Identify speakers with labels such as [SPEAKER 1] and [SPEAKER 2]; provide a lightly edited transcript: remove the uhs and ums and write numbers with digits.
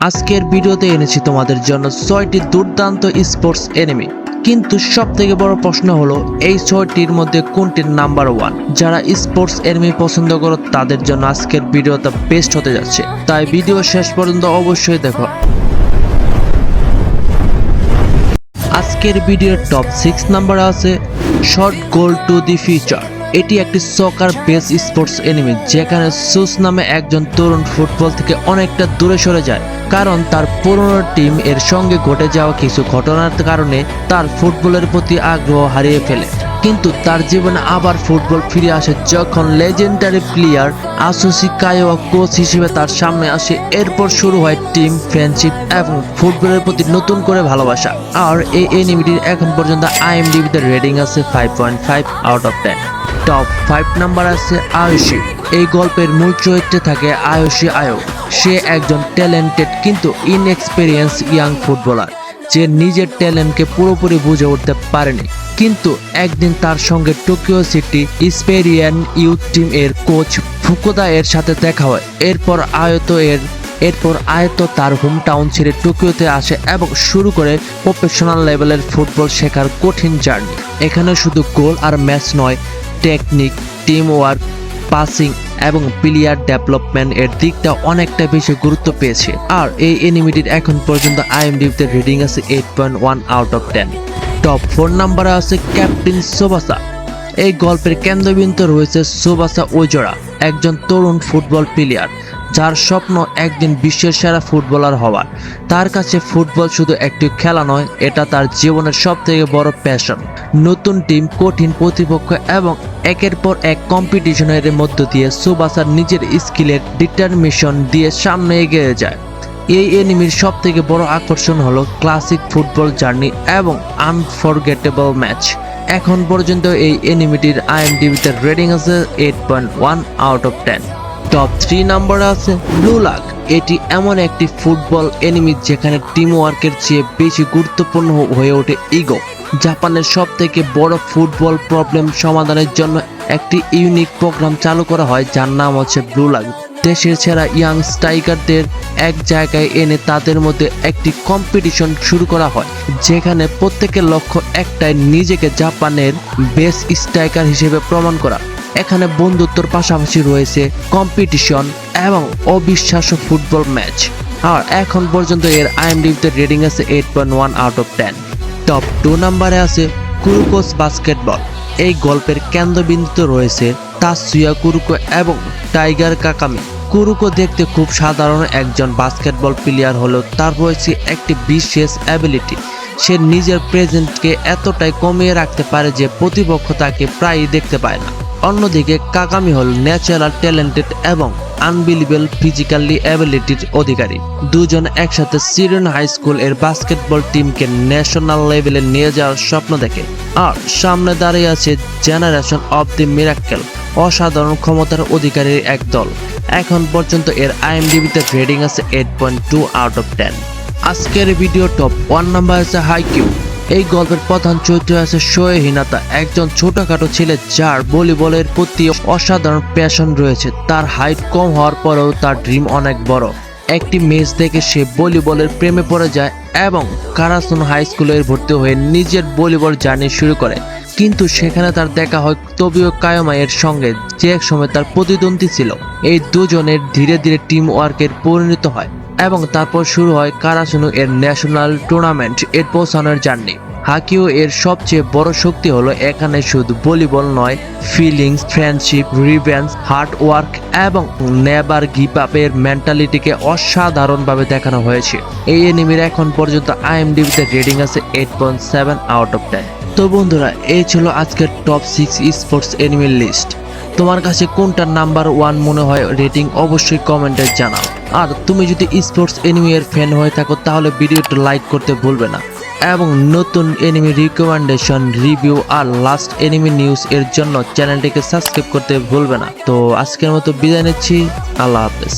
[SPEAKER 1] আজকের ভিডিওতে এনেছি তোমাদের জন্য 6টি দুর্দান্ত স্পোর্টস এনিমি। কিন্তু সবথেকে বড় প্রশ্ন হলো এই 6টির মধ্যে কোনটির নাম্বার 1। যারা স্পোর্টস এনিমি পছন্দ করো তাদের জন্য আজকের ভিডিওটা বেস্ট হতে যাচ্ছে, তাই ভিডিও শেষ পর্যন্ত অবশ্যই দেখো। আজকের ভিডিওর টপ 6 নাম্বারে আছে short goal to the future. এটি একটি সকার বেস স্পোর্টস এনিমি, যেখানে সুস নামে একজন তরুণ ফুটবল থেকে অনেকটা দূরে সরে যায়, কারণ তার পুরনো টিম এর সঙ্গে ঘটে যাওয়া কিছু ঘটনার কারণে তার ফুটবলের প্রতি আগ্রহ হারিয়ে ফেলে। কিন্তু তার জীবনে আবার ফুটবল ফিরে আসে যখন লেজেন্ডারি প্লেয়ার আসুসি কায়োয়া কোচ হিসেবে তার সামনে আসে। এরপর শুরু হয় টিম ফ্রেন্ডশিপ এবং ফুটবলের প্রতি নতুন করে ভালোবাসা। আর এই এনিমিটির এখন পর্যন্ত আইএমডিবিতে রেটিং আছে 5.5 আউট অফ 10। টপ 5 নাম্বার আছে আয়ুষি। এই গল্পের মূল চরিত্রে থাকে আয়ুষি আয়ো। সে একজন ট্যালেন্টেড কিন্তু ইনএক্সপেরিয়েন্স ইয়াং ফুটবলার, যে নিজের ট্যালেন্টকে পুরোপুরি বুঝে উঠতে পারেনি। কিন্তু একদিন তার সঙ্গে টোকিও সিটি স্পেরিয়ান ইউথ টিম এর কোচ ফুকুদা এর সাথে দেখা হয়। এরপর আয়তো তার হোম টাউন ছেড়ে টোকিওতে আসে এবং শুরু করে প্রফেশনাল লেভেলের ফুটবল শেখার কঠিন জার্নি। এখানে শুধু গোল আর ম্যাচ নয়, টেকনিক, টিম ওয়ার্ক, পাসিং এবং প্লেয়ার ডেভেলপমেন্ট এর দিকটা অনেকটা বেশি গুরুত্ব পেয়েছে। আর এই এনিমিটির এখন পর্যন্ত আইএমডিবিতে রেটিং আছে 8.1 আউট অফ 10। টপ 4 নাম্বারে আছে ক্যাপ্টেন সোবাসা। এই গল্পের কেন্দ্রবিন্দু রয়েছে সোবাসা ওজোরা, একজন তরুণ ফুটবল প্লেয়ার যার স্বপ্ন একদিন বিশ্বের সেরা ফুটবলার হওয়ার। তার কাছে ফুটবল শুধু একটি খেলা নয়, এটা তার জীবনের সবথেকে বড় প্যাশন। নতুন টিম, কঠিন প্রতিপক্ষ এবং একের পর এক কম্পিটিশনের মধ্য দিয়ে সোবাসার নিজের স্কিলের ডিটারমিনেশন দিয়ে সামনে এগিয়ে যায়। এই এনিমির সবথেকে বড় আকর্ষণ হলো ক্লাসিক ফুটবল জার্নি এবং আনফরগেটেবল ম্যাচ। এখন পর্যন্ত এই এনিমিটির আইএমডিবিতে রেটিং আছে 8.1 আউট অফ 10। টপ 3 নম্বরে আছে ব্লু লাগ। এটি এমন একটি ফুটবল এনিমি যেখানে টিম ওয়ার্কের চেয়ে বেশি গুরুত্বপূর্ণ হয়ে ওঠে ইগো। জাপানের সবথেকে বড় ফুটবল প্রবলেম সমাধানের জন্য একটি ইউনিক প্রোগ্রাম চালু করা হয়, যার নাম হচ্ছে ব্লু লাগ। দেশের সেরা ইয়াং স্ট্রাইকারদের এক জায়গায় এনে তাদের মধ্যে একটি কম্পিটিশন শুরু করা হয়, যেখানে প্রত্যেকের লক্ষ্য একটাই, নিজেকে জাপানের বেস্ট স্ট্রাইকার হিসেবে প্রমাণ করা। এখানে বন্ধুত্বর পাশাপাশি রয়েছে কম্পিটিশন এবং অবিশ্বাস্য ফুটবল ম্যাচ। আর এখন পর্যন্ত এর আইএমডিবিতে রেটিং আছে 8.1 আউট অফ 10। টপ 2 নম্বরে আছে কুরুকোস বাস্কেটবল। এই গল্পের কেন্দ্রবিন্দুতে রয়েছে তাৎসুয়া কুরুকো এবং টাইগার কাকামি। কুরুকো দেখতে খুব সাধারণ একজন বাস্কেটবল প্লেয়ার হলেও তার রয়েছে একটি বিশেষ অ্যাবিলিটি। সে নিজের প্রেজেন্টকে এতটাই কমিয়ে রাখতে পারে যে প্রতিপক্ষ তাকে প্রায়ই দেখতে পায় না। অন্যদিকে কাকামি হল ন্যাচারাল ট্যালেন্টেড এবং আনবিলিভেবল ফিজিক্যালি অ্যাবিলিটির অধিকারী। দুজন একসাথে সিরিয়ান হাই স্কুল এর বাস্কেটবল টিমকে ন্যাশনাল লেভেলে নিয়ে যাওয়ার স্বপ্ন দেখে। আর সামনে দাঁড়িয়ে আছে জেনারেশন অফ দি মিরাক্কেল, অসাধারণ ক্ষমতার অধিকারীর এক দল। এখন পর্যন্ত এর আইএমডিবিতে রেটিং আছে 8.2 আউট অফ 10। আজকের ভিডিও টপ 1 নাম্বার আছে হাইকিউ। এই গল্পের প্রধান চরিত্র আছে শোয়ে হিনাতা, একজন ছোটখাটো ছেলে যার ভলিবলের প্রতি অসাধারণ প্যাশন রয়েছে। তার হাইট কম হওয়ার পরেও তার ড্রিম অনেক বড়। একটি ম্যাচ দেখে সে ভলিবলের প্রেমে পড়ে যায় এবং কারাসুন হাই স্কুলে ভর্তি হয়ে নিজের ভলিবল জার্নি শুরু করে। কিন্তু সেখানে তার দেখা হয় তবিও কায়োমা এর সঙ্গে, যে এক সময় তার প্রতিদ্বন্দ্বী ছিল। এই দুজনের ধীরে ধীরে টিম ওয়ার্কের পরিণত হয় এবং তারপর শুরু হয় কারাসুনো এর ন্যাশনাল টুর্নামেন্ট এর পৌঁছানোর জার্নি। হাকিও এর সবচেয়ে বড় শক্তি হলো এখানে শুধু ভলিবল নয়, feelings, friendship, revenge, hard work এবং নেভার গিভ আপ এর মেন্টালিটিকে অসাধারণভাবে দেখানো হয়েছে। এই এনিমির এখন পর্যন্ত আইএমডিবিতে রেটিং আছে 8.7 আউট অফ 10। তো বন্ধুরা, এই ছিল আজকের টপ 6 স্পোর্টস এনিমির লিস্ট। তোমার কাছে কোনটা নাম্বার 1 মনে হয় রেটিং অবশ্যই কমেন্টে জানাও। আর তুমি যদি স্পোর্টস এনিমি এর ফ্যান হয়ে থাকো তাহলে ভিডিওটা লাইক করতে ভুলবে না এবং নতুন এনিমি রিকমেন্ডেশন, রিভিউ আর লাস্ট এনিমি নিউজ এর জন্য চ্যানেলটিকে সাবস্ক্রাইব করতে ভুলবে না। তো আজকের মতো বিদায় নিচ্ছি, আল্লাহ হাফেজ।